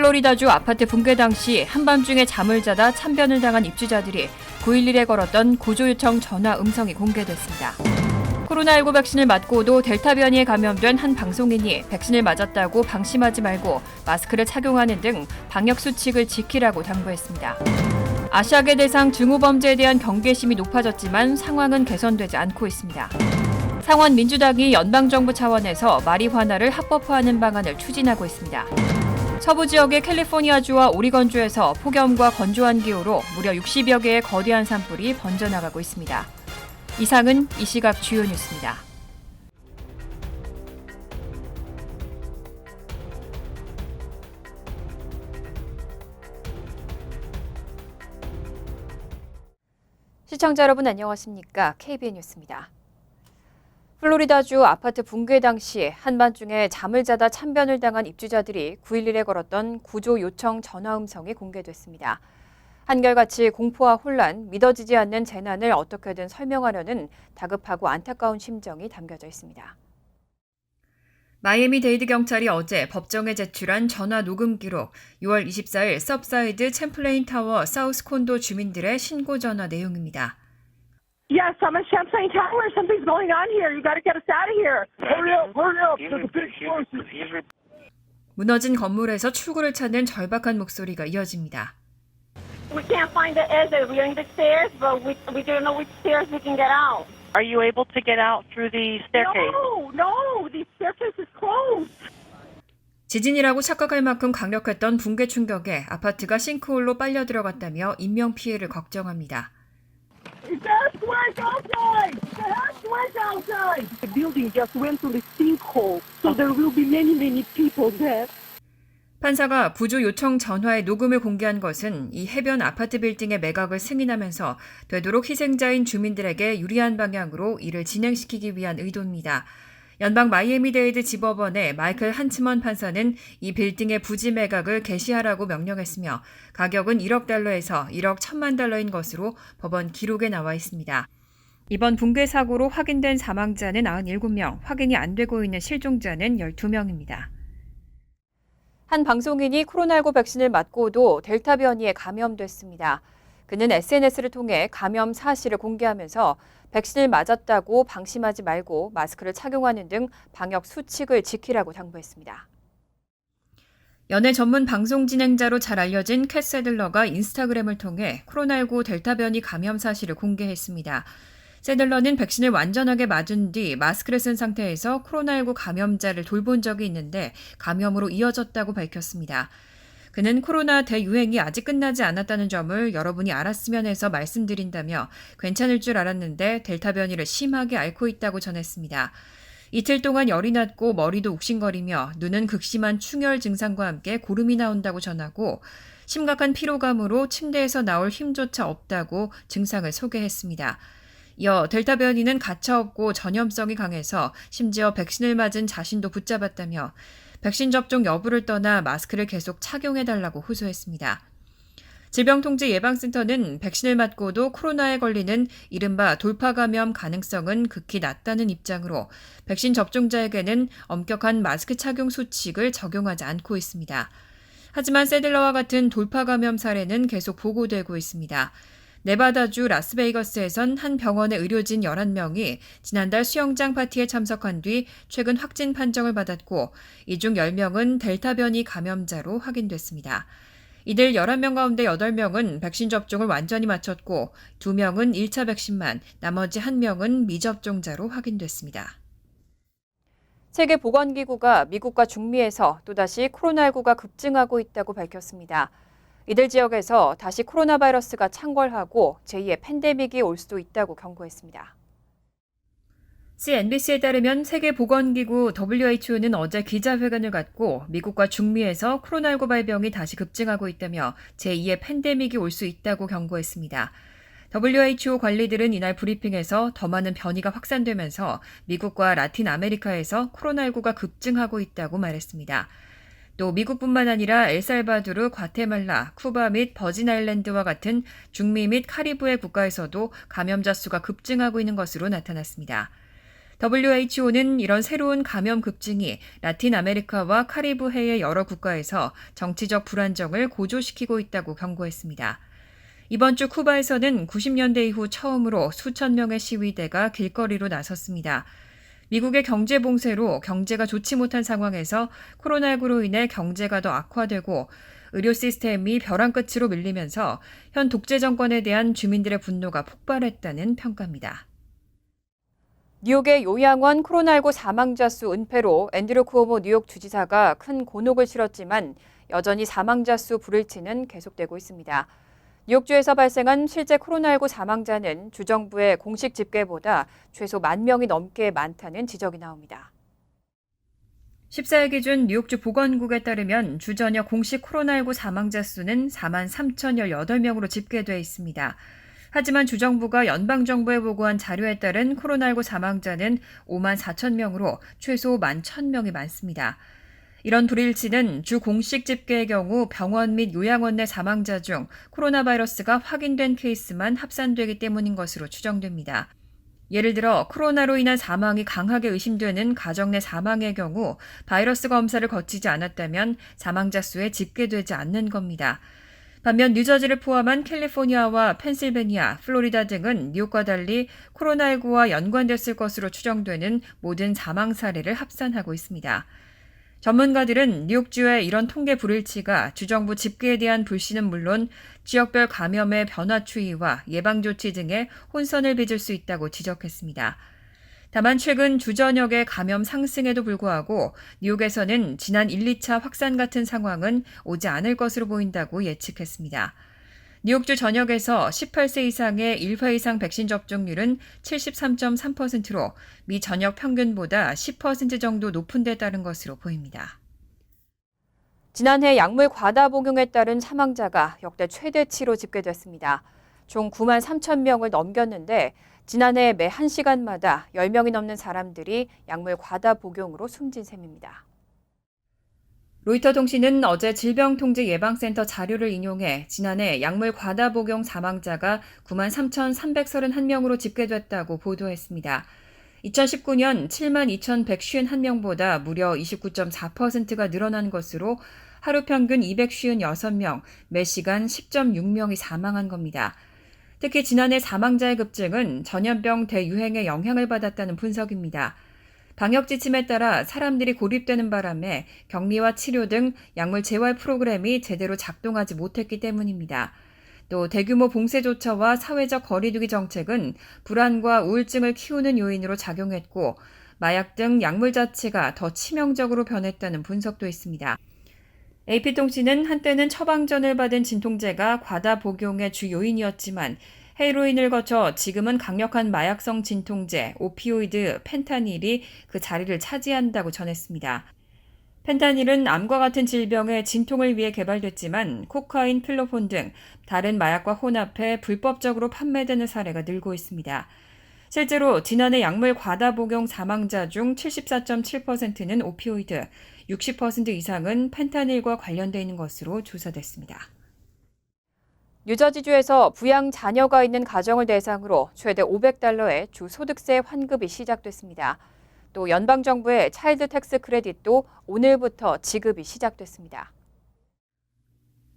플로리다주 아파트 붕괴 당시 한밤중에 잠을 자다 참변을 당한 입주자들이 911에 걸었던 구조 요청 전화 음성이 공개됐습니다. 코로나19 백신을 맞고도 델타 변이에 감염된 한 방송인이 백신을 맞았다고 방심하지 말고 마스크를 착용하는 등 방역 수칙을 지키라고 당부했습니다. 아시아계 대상 증오범죄에 대한 경계심이 높아졌지만 상황은 개선되지 않고 있습니다. 상원 민주당이 연방정부 차원에서 마리화나를 합법화하는 방안을 추진하고 있습니다. 서부 지역의 캘리포니아주와 오리건주에서 폭염과 건조한 기후로 무려 60여 개의 거대한 산불이 번져나가고 있습니다. 이상은 이 시각 주요 뉴스입니다. 시청자 여러분 안녕하십니까? KBN 뉴스입니다. 플로리다주 아파트 붕괴 당시 한밤중에 잠을 자다 참변을 당한 입주자들이 911에 걸었던 구조 요청 전화 음성이 공개됐습니다. 한결같이 공포와 혼란, 믿어지지 않는 재난을 어떻게든 설명하려는 다급하고 안타까운 심정이 담겨져 있습니다. 마이애미데이드 경찰이 어제 법정에 제출한 전화 녹음 기록, 6월 24일 서브사이드 챔플레인 타워 사우스 콘도 주민들의 신고 전화 내용입니다. Yes, I'm at Champlain Tower. Something's going on here. You got to get us out of here. Hurry up, hurry up. There's a big explosion. 무너진 건물에서 출구를 찾는 절박한 목소리가 이어집니다. We can't find the exit. We're in the stairs, but we don't know which stairs we can get out. Are you able to get out through the staircase? No, the staircase is closed. 지진이라고 착각할 만큼 강력했던 붕괴 충격에 아파트가 싱크홀로 빨려 들어갔다며 인명피해를 걱정합니다. It's earthquake outside! The earthquake outside! The building just went through the sinkhole, so there will be many people there. 판사가 구조 요청 전화의 녹음을 공개한 것은 이 해변 아파트 빌딩의 매각을 승인하면서 되도록 희생자인 주민들에게 유리한 방향으로 이를 진행시키기 위한 의도입니다. 연방 마이애미데이드 지법원의 마이클 한츠먼 판사는 이 빌딩의 부지 매각을 개시하라고 명령했으며 가격은 1억 달러에서 1억 1천만 달러인 것으로 법원 기록에 나와 있습니다. 이번 붕괴 사고로 확인된 사망자는 97명, 확인이 안 되고 있는 실종자는 12명입니다. 한 방송인이 코로나19 백신을 맞고도 델타 변이에 감염됐습니다. 그는 SNS를 통해 감염 사실을 공개하면서 백신을 맞았다고 방심하지 말고 마스크를 착용하는 등 방역 수칙을 지키라고 당부했습니다. 연예 전문 방송 진행자로 잘 알려진 캣 세들러가 인스타그램을 통해 코로나19 델타 변이 감염 사실을 공개했습니다. 세들러는 백신을 완전하게 맞은 뒤 마스크를 쓴 상태에서 코로나19 감염자를 돌본 적이 있는데 감염으로 이어졌다고 밝혔습니다. 그는 코로나 대유행이 아직 끝나지 않았다는 점을 여러분이 알았으면 해서 말씀드린다며 괜찮을 줄 알았는데 델타 변이를 심하게 앓고 있다고 전했습니다. 이틀 동안 열이 났고 머리도 욱신거리며 눈은 극심한 충혈 증상과 함께 고름이 나온다고 전하고 심각한 피로감으로 침대에서 나올 힘조차 없다고 증상을 소개했습니다. 이어 델타 변이는 가차없고 전염성이 강해서 심지어 백신을 맞은 자신도 붙잡았다며 백신 접종 여부를 떠나 마스크를 계속 착용해달라고 호소했습니다. 질병통제예방센터는 백신을 맞고도 코로나에 걸리는 이른바 돌파 감염 가능성은 극히 낮다는 입장으로 백신 접종자에게는 엄격한 마스크 착용 수칙을 적용하지 않고 있습니다. 하지만 세들러와 같은 돌파 감염 사례는 계속 보고되고 있습니다. 네바다주 라스베이거스에선 한 병원의 의료진 11명이 지난달 수영장 파티에 참석한 뒤 최근 확진 판정을 받았고 이 중 10명은 델타 변이 감염자로 확인됐습니다. 이들 11명 가운데 8명은 백신 접종을 완전히 마쳤고 2명은 1차 백신만, 나머지 1명은 미접종자로 확인됐습니다. 세계보건기구가 미국과 중미에서 또다시 코로나19가 급증하고 있다고 밝혔습니다. 이들 지역에서 다시 코로나 바이러스가 창궐하고 제2의 팬데믹이 올 수도 있다고 경고했습니다. CNBC에 따르면 세계보건기구 WHO는 어제 기자회견을 갖고 미국과 중미에서 코로나19 발병이 다시 급증하고 있다며 제2의 팬데믹이 올 수 있다고 경고했습니다. WHO 관리들은 이날 브리핑에서 더 많은 변이가 확산되면서 미국과 라틴 아메리카에서 코로나19가 급증하고 있다고 말했습니다. 또 미국뿐만 아니라 엘살바도르, 과테말라, 쿠바 및 버진 아일랜드와 같은 중미 및 카리브해 국가에서도 감염자 수가 급증하고 있는 것으로 나타났습니다. WHO는 이런 새로운 감염 급증이 라틴 아메리카와 카리브해의 여러 국가에서 정치적 불안정을 고조시키고 있다고 경고했습니다. 이번 주 쿠바에서는 90년대 이후 처음으로 수천 명의 시위대가 길거리로 나섰습니다. 미국의 경제 봉쇄로 경제가 좋지 못한 상황에서 코로나19로 인해 경제가 더 악화되고 의료 시스템이 벼랑 끝으로 밀리면서 현 독재 정권에 대한 주민들의 분노가 폭발했다는 평가입니다. 뉴욕의 요양원 코로나19 사망자 수 은폐로 앤드류 쿠오모 뉴욕 주지사가 큰 곤혹을 치렀지만 여전히 사망자 수 불일치는 계속되고 있습니다. 뉴욕주에서 발생한 실제 코로나19 사망자는 주정부의 공식 집계보다 최소 10,000명이 넘게 많다는 지적이 나옵니다. 14일 기준 뉴욕주 보건국에 따르면 주 전역 공식 코로나19 사망자 수는 43,018명으로 집계돼 있습니다. 하지만 주정부가 연방정부에 보고한 자료에 따른 코로나19 사망자는 54,000명으로 최소 11,000명이 많습니다. 이런 불일치는 주 공식 집계의 경우 병원 및 요양원 내 사망자 중 코로나 바이러스가 확인된 케이스만 합산되기 때문인 것으로 추정됩니다. 예를 들어 코로나로 인한 사망이 강하게 의심되는 가정 내 사망의 경우 바이러스 검사를 거치지 않았다면 사망자 수에 집계되지 않는 겁니다. 반면 뉴저지를 포함한 캘리포니아와 펜실베니아, 플로리다 등은 뉴욕과 달리 코로나19와 연관됐을 것으로 추정되는 모든 사망 사례를 합산하고 있습니다. 전문가들은 뉴욕주의 이런 통계 불일치가 주정부 집계에 대한 불신은 물론 지역별 감염의 변화 추이와 예방조치 등의 혼선을 빚을 수 있다고 지적했습니다. 다만 최근 주 전역의 감염 상승에도 불구하고 뉴욕에서는 지난 1, 2차 확산 같은 상황은 오지 않을 것으로 보인다고 예측했습니다. 뉴욕주 전역에서 18세 이상의 1회 이상 백신 접종률은 73.3%로 미 전역 평균보다 10% 정도 높은 데 따른 것으로 보입니다. 지난해 약물 과다 복용에 따른 사망자가 역대 최대치로 집계됐습니다. 총 9만 3천 명을 넘겼는데 지난해 매 1시간마다 10명이 넘는 사람들이 약물 과다 복용으로 숨진 셈입니다. 로이터 통신은 어제 질병통제예방센터 자료를 인용해 지난해 약물 과다 복용 사망자가 9만 3,331명으로 집계됐다고 보도했습니다. 2019년 7만 2,151명보다 무려 29.4%가 늘어난 것으로 하루 평균 256명, 매 시간 10.6명이 사망한 겁니다. 특히 지난해 사망자의 급증은 전염병 대유행의 영향을 받았다는 분석입니다. 방역 지침에 따라 사람들이 고립되는 바람에 격리와 치료 등 약물 재활 프로그램이 제대로 작동하지 못했기 때문입니다. 또 대규모 봉쇄 조처와 사회적 거리두기 정책은 불안과 우울증을 키우는 요인으로 작용했고 마약 등 약물 자체가 더 치명적으로 변했다는 분석도 있습니다. AP통신은 한때는 처방전을 받은 진통제가 과다 복용의 주 요인이었지만 헤로인을 거쳐 지금은 강력한 마약성 진통제, 오피오이드, 펜타닐이 그 자리를 차지한다고 전했습니다. 펜타닐은 암과 같은 질병의 진통을 위해 개발됐지만 코카인, 필로폰 등 다른 마약과 혼합해 불법적으로 판매되는 사례가 늘고 있습니다. 실제로 지난해 약물 과다 복용 사망자 중 74.7%는 오피오이드, 60% 이상은 펜타닐과 관련돼 있는 것으로 조사됐습니다. 뉴저지주에서 부양 자녀가 있는 가정을 대상으로 최대 $500의 주 소득세 환급이 시작됐습니다. 또 연방정부의 차일드 텍스 크레딧도 오늘부터 지급이 시작됐습니다.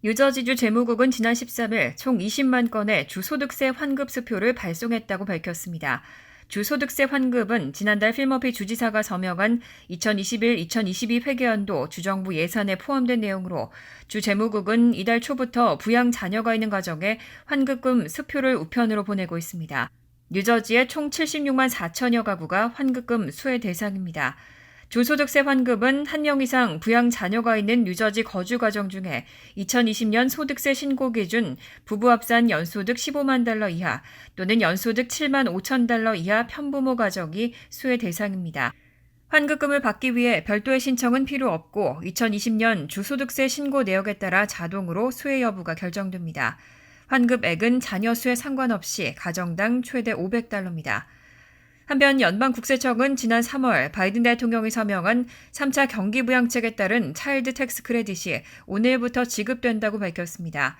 뉴저지주 재무국은 지난 13일 총 20만 건의 주소득세 환급 수표를 발송했다고 밝혔습니다. 주소득세 환급은 지난달 필머피 주지사가 서명한 2021-2022 회계연도 주정부 예산에 포함된 내용으로 주 재무국은 이달 초부터 부양 자녀가 있는 가정에 환급금 수표를 우편으로 보내고 있습니다. 뉴저지의 총 76만 4천여 가구가 환급금 수혜 대상입니다. 주소득세 환급은 한 명 이상 부양 자녀가 있는 뉴저지 거주 가정 중에 2020년 소득세 신고 기준 부부 합산 연소득 $150,000 이하 또는 연소득 $7만 5천 이하 편부모 가정이 수혜 대상입니다. 환급금을 받기 위해 별도의 신청은 필요 없고 2020년 주소득세 신고 내역에 따라 자동으로 수혜 여부가 결정됩니다. 환급액은 자녀 수에 상관없이 가정당 최대 $500입니다. 한편 연방국세청은 지난 3월 바이든 대통령이 서명한 3차 경기부양책에 따른 차일드 텍스 크레딧이 오늘부터 지급된다고 밝혔습니다.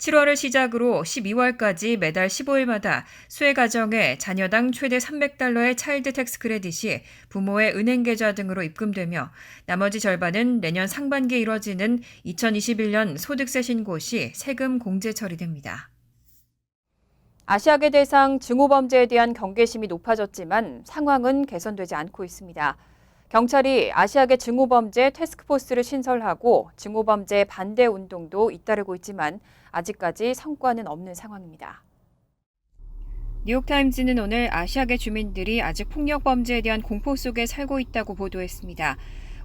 7월을 시작으로 12월까지 매달 15일마다 수혜 가정에 자녀당 최대 $300의 차일드 텍스 크레딧이 부모의 은행 계좌 등으로 입금되며 나머지 절반은 내년 상반기에 이뤄지는 2021년 소득세 신고 시 세금 공제 처리됩니다. 아시아계 대상 증오범죄에 대한 경계심이 높아졌지만 상황은 개선되지 않고 있습니다. 경찰이 아시아계 증오범죄 태스크포스를 신설하고 증오범죄 반대 운동도 잇따르고 있지만 아직까지 성과는 없는 상황입니다. 뉴욕타임즈는 오늘 아시아계 주민들이 아직 폭력범죄에 대한 공포 속에 살고 있다고 보도했습니다.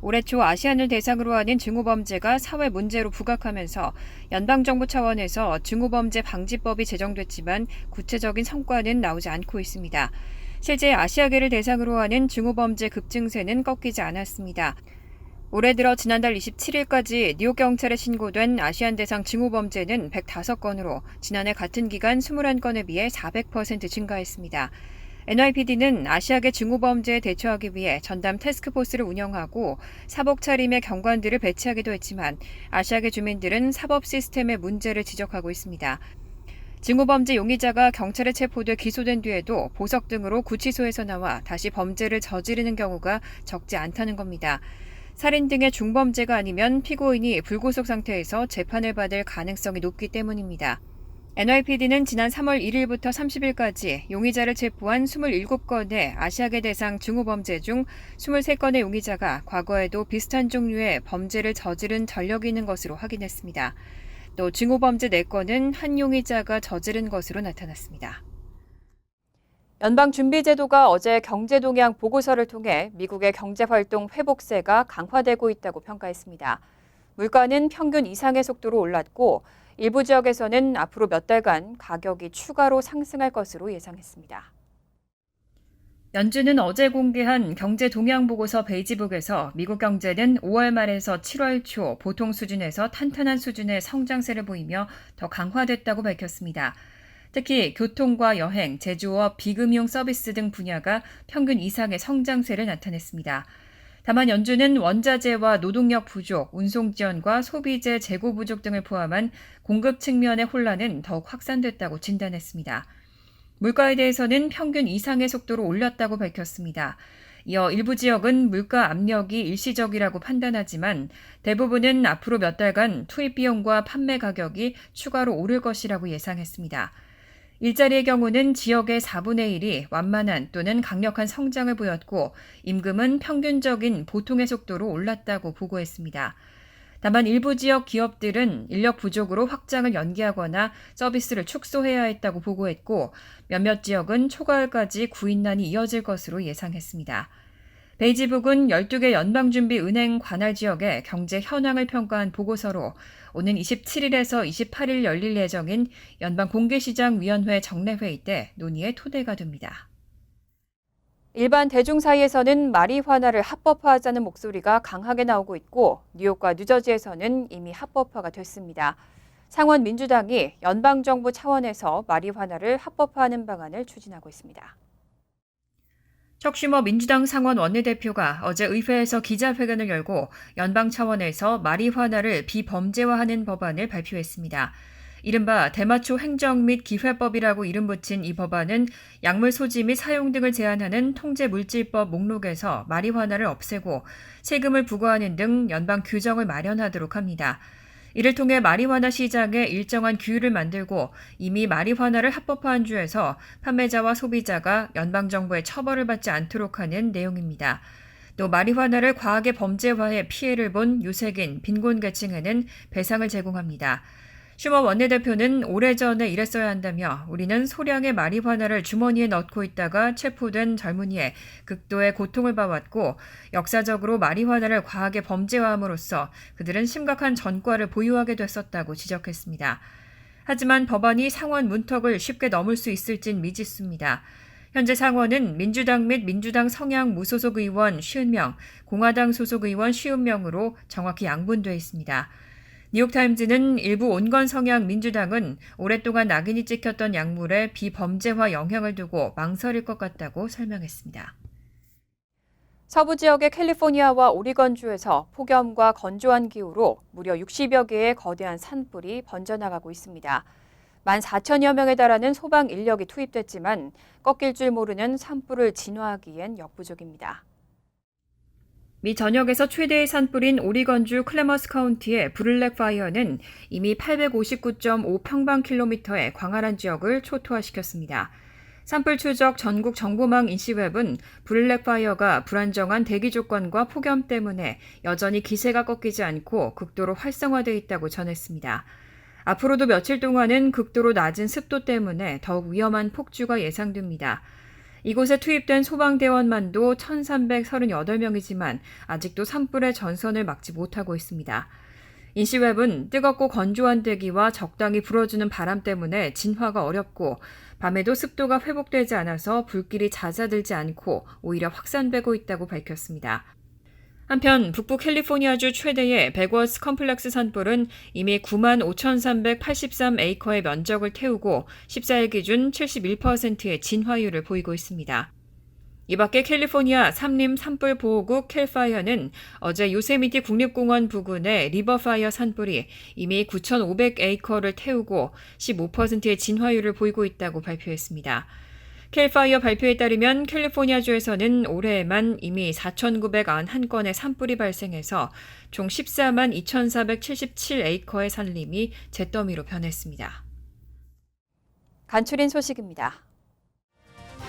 올해 초 아시안을 대상으로 하는 증오범죄가 사회 문제로 부각하면서 연방정부 차원에서 증오범죄 방지법이 제정됐지만 구체적인 성과는 나오지 않고 있습니다. 실제 아시아계를 대상으로 하는 증오범죄 급증세는 꺾이지 않았습니다. 올해 들어 지난달 27일까지 뉴욕경찰에 신고된 아시안 대상 증오범죄는 105건으로 지난해 같은 기간 21건에 비해 400% 증가했습니다. NYPD는 아시아계 증오범죄에 대처하기 위해 전담 태스크포스를 운영하고 사복 차림의 경관들을 배치하기도 했지만 아시아계 주민들은 사법 시스템의 문제를 지적하고 있습니다. 증오범죄 용의자가 경찰에 체포돼 기소된 뒤에도 보석 등으로 구치소에서 나와 다시 범죄를 저지르는 경우가 적지 않다는 겁니다. 살인 등의 중범죄가 아니면 피고인이 불구속 상태에서 재판을 받을 가능성이 높기 때문입니다. NYPD는 지난 3월 1일부터 30일까지 용의자를 체포한 27건의 아시아계 대상 증오범죄 중 23건의 용의자가 과거에도 비슷한 종류의 범죄를 저지른 전력이 있는 것으로 확인했습니다. 또 증오범죄 4건은 한 용의자가 저지른 것으로 나타났습니다. 연방준비제도가 어제 경제동향 보고서를 통해 미국의 경제활동 회복세가 강화되고 있다고 평가했습니다. 물가는 평균 이상의 속도로 올랐고 일부 지역에서는 앞으로 몇 달간 가격이 추가로 상승할 것으로 예상했습니다. 연준은 어제 공개한 경제 동향 보고서 베이지북에서 미국 경제는 5월 말에서 7월 초 보통 수준에서 탄탄한 수준의 성장세를 보이며 더 강화됐다고 밝혔습니다. 특히 교통과 여행, 제조업, 비금융 서비스 등 분야가 평균 이상의 성장세를 나타냈습니다. 다만 연준은 원자재와 노동력 부족, 운송 지연과 소비재 재고 부족 등을 포함한 공급 측면의 혼란은 더욱 확산됐다고 진단했습니다. 물가에 대해서는 평균 이상의 속도로 올렸다고 밝혔습니다. 이어 일부 지역은 물가 압력이 일시적이라고 판단하지만 대부분은 앞으로 몇 달간 투입 비용과 판매 가격이 추가로 오를 것이라고 예상했습니다. 일자리의 경우는 지역의 4분의 1이 완만한 또는 강력한 성장을 보였고 임금은 평균적인 보통의 속도로 올랐다고 보고했습니다. 다만 일부 지역 기업들은 인력 부족으로 확장을 연기하거나 서비스를 축소해야 했다고 보고했고 몇몇 지역은 초가을까지 구인난이 이어질 것으로 예상했습니다. 베이지북은 12개 연방준비은행 관할 지역의 경제 현황을 평가한 보고서로 오는 27일에서 28일 열릴 예정인 연방공개시장위원회 정례회의 때 논의의 토대가 됩니다. 일반 대중 사이에서는 마리화나를 합법화하자는 목소리가 강하게 나오고 있고 뉴욕과 뉴저지에서는 이미 합법화가 됐습니다. 상원 민주당이 연방정부 차원에서 마리화나를 합법화하는 방안을 추진하고 있습니다. 척 슈머 민주당 상원 원내대표가 어제 의회에서 기자회견을 열고 연방 차원에서 마리화나를 비범죄화하는 법안을 발표했습니다. 이른바 대마초 행정 및 기회법이라고 이름 붙인 이 법안은 약물 소지 및 사용 등을 제한하는 통제물질법 목록에서 마리화나를 없애고 세금을 부과하는 등 연방 규정을 마련하도록 합니다. 이를 통해 마리화나 시장에 일정한 규율을 만들고 이미 마리화나를 합법화한 주에서 판매자와 소비자가 연방정부의 처벌을 받지 않도록 하는 내용입니다. 또 마리화나를 과하게 범죄화해 피해를 본 유색인, 빈곤계층에는 배상을 제공합니다. 슈머 원내대표는 오래전에 이랬어야 한다며 우리는 소량의 마리화나를 주머니에 넣고 있다가 체포된 젊은이의 극도의 고통을 봐왔고 역사적으로 마리화나를 과하게 범죄화함으로써 그들은 심각한 전과를 보유하게 됐었다고 지적했습니다. 하지만 법안이 상원 문턱을 쉽게 넘을 수 있을진 미지수입니다. 현재 상원은 민주당 및 민주당 성향 무소속 의원 50명, 공화당 소속 의원 50명으로 정확히 양분되어 있습니다. 뉴욕타임즈는 일부 온건 성향 민주당은 오랫동안 낙인이 찍혔던 약물의 비범죄화 영향을 두고 망설일 것 같다고 설명했습니다. 서부 지역의 캘리포니아와 오리건주에서 폭염과 건조한 기후로 무려 60여 개의 거대한 산불이 번져나가고 있습니다. 14,000여 명에 달하는 소방 인력이 투입됐지만 꺾일 줄 모르는 산불을 진화하기엔 역부족입니다. 미 전역에서 최대의 산불인 오리건주 클래머스 카운티의 블랙 파이어는 이미 859.5 평방킬로미터의 광활한 지역을 초토화시켰습니다. 산불 추적 전국 정보망 인시웹은 블랙 파이어가 불안정한 대기 조건과 폭염 때문에 여전히 기세가 꺾이지 않고 극도로 활성화되어 있다고 전했습니다. 앞으로도 며칠 동안은 극도로 낮은 습도 때문에 더욱 위험한 폭주가 예상됩니다. 이곳에 투입된 소방대원만도 1,338명이지만 아직도 산불의 전선을 막지 못하고 있습니다. 인시웹은 뜨겁고 건조한 대기와 적당히 불어주는 바람 때문에 진화가 어렵고 밤에도 습도가 회복되지 않아서 불길이 잦아들지 않고 오히려 확산되고 있다고 밝혔습니다. 한편 북부 캘리포니아주 최대의 백워스 컴플렉스 산불은 이미 95,383에이커의 면적을 태우고 14일 기준 71%의 진화율을 보이고 있습니다. 이 밖에 캘리포니아 삼림 산불보호국 캘파이어는 어제 요세미티 국립공원 부근의 리버파이어 산불이 이미 9,500에이커를 태우고 15%의 진화율을 보이고 있다고 발표했습니다. 캘파이어 발표에 따르면 캘리포니아주에서는 올해에만 이미 4,991건의 산불이 발생해서 총 14만 2,477에이커의 산림이 잿더미로 변했습니다. 간추린 소식입니다.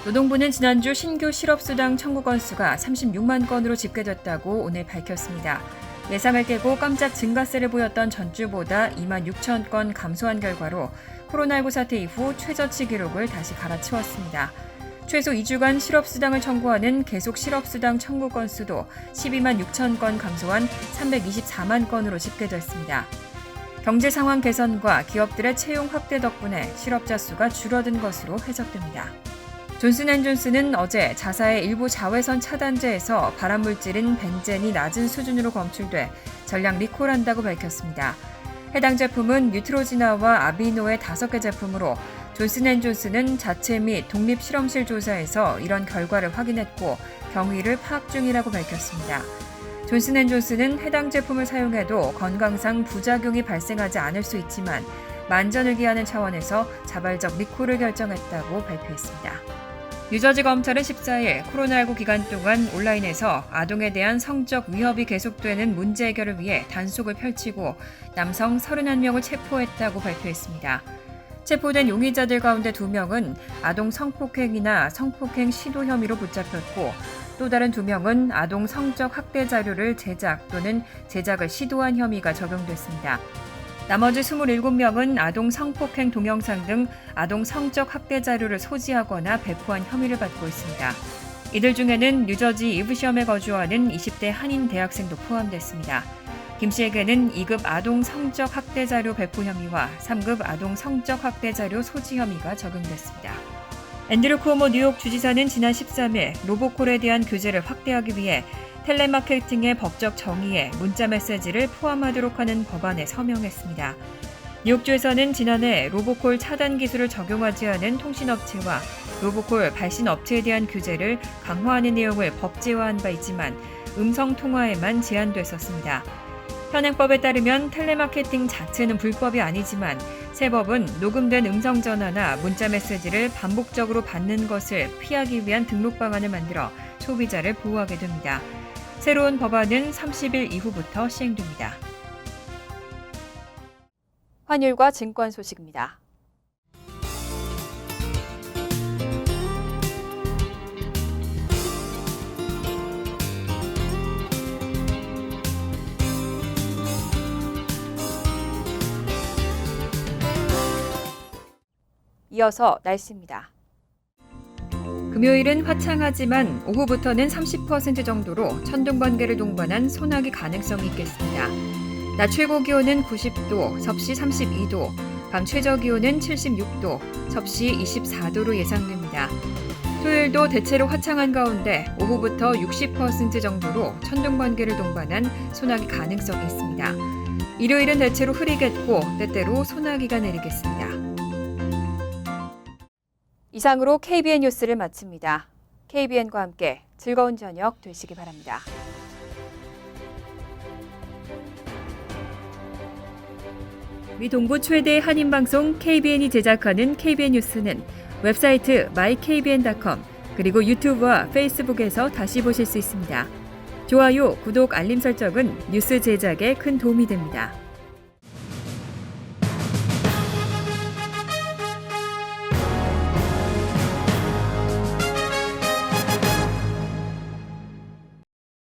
노동부는 지난주 신규 실업수당 청구 건수가 36만 건으로 집계됐다고 오늘 밝혔습니다. 예상을 깨고 깜짝 증가세를 보였던 전주보다 2만 6천 건 감소한 결과로 코로나19 사태 이후 최저치 기록을 다시 갈아치웠습니다. 최소 2주간 실업수당을 청구하는 계속 실업수당 청구 건수도 12만 6천 건 감소한 324만 건으로 집계됐습니다. 경제 상황 개선과 기업들의 채용 확대 덕분에 실업자 수가 줄어든 것으로 해석됩니다. 존슨앤존슨은 어제 자사의 일부 자외선 차단제에서 발암물질인 벤젠이 낮은 수준으로 검출돼 전량 리콜한다고 밝혔습니다. 해당 제품은 뉴트로지나와 아비노의 5개 제품으로 존슨앤존슨은 자체 및 독립실험실 조사에서 이런 결과를 확인했고 경위를 파악 중이라고 밝혔습니다. 존슨앤존슨은 해당 제품을 사용해도 건강상 부작용이 발생하지 않을 수 있지만 만전을 기하는 차원에서 자발적 리콜을 결정했다고 발표했습니다. 뉴저지 검찰은 14일 코로나19 기간 동안 온라인에서 아동에 대한 성적 위협이 계속되는 문제 해결을 위해 단속을 펼치고 남성 31명을 체포했다고 발표했습니다. 체포된 용의자들 가운데 2명은 아동 성폭행이나 성폭행 시도 혐의로 붙잡혔고 또 다른 2명은 아동 성적 학대 자료를 제작 또는 제작을 시도한 혐의가 적용됐습니다. 나머지 27명은 아동 성폭행 동영상 등 아동 성적 학대 자료를 소지하거나 배포한 혐의를 받고 있습니다. 이들 중에는 뉴저지 이브시엄에 거주하는 20대 한인 대학생도 포함됐습니다. 김 씨에게는 2급 아동 성적 학대 자료 배포 혐의와 3급 아동 성적 학대 자료 소지 혐의가 적용됐습니다. 앤드류 쿠오모 뉴욕 주지사는 지난 13일 로보콜에 대한 규제를 확대하기 위해 텔레마케팅의 법적 정의에 문자 메시지를 포함하도록 하는 법안에 서명했습니다. 뉴욕주에서는 지난해 로보콜 차단 기술을 적용하지 않은 통신업체와 로보콜 발신 업체에 대한 규제를 강화하는 내용을 법제화한 바 있지만 음성 통화에만 제한됐었습니다. 현행법에 따르면 텔레마케팅 자체는 불법이 아니지만 새 법은 녹음된 음성전화나 문자 메시지를 반복적으로 받는 것을 피하기 위한 등록 방안을 만들어 소비자를 보호하게 됩니다. 새로운 법안은 30일 이후부터 시행됩니다. 환율과 증권 소식입니다. 이어서 날씨입니다. 금요일은 화창하지만 오후부터는 30% 정도로 천둥 번개를 동반한 소나기 가능성이 있겠습니다. 낮 최고 기온은 90도, 섭씨 32도, 밤 최저 기온은 76도, 섭씨 24도로 예상됩니다. 토요일도 대체로 화창한 가운데 오후부터 60% 정도로 천둥 번개를 동반한 소나기 가능성이 있습니다. 일요일은 대체로 흐리겠고 때때로 소나기가 내리겠습니다. 이상으로 KBN 뉴스를 마칩니다. KBN과 함께 즐거운 저녁 되시기 바랍니다. 미 동부 최대 한인방송 KBN이 제작하는 KBN 뉴스는 웹사이트 mykbn.com 그리고 유튜브와 페이스북에서 다시 보실 수 있습니다. 좋아요, 구독, 알림 설정은 뉴스 제작에 큰 도움이 됩니다.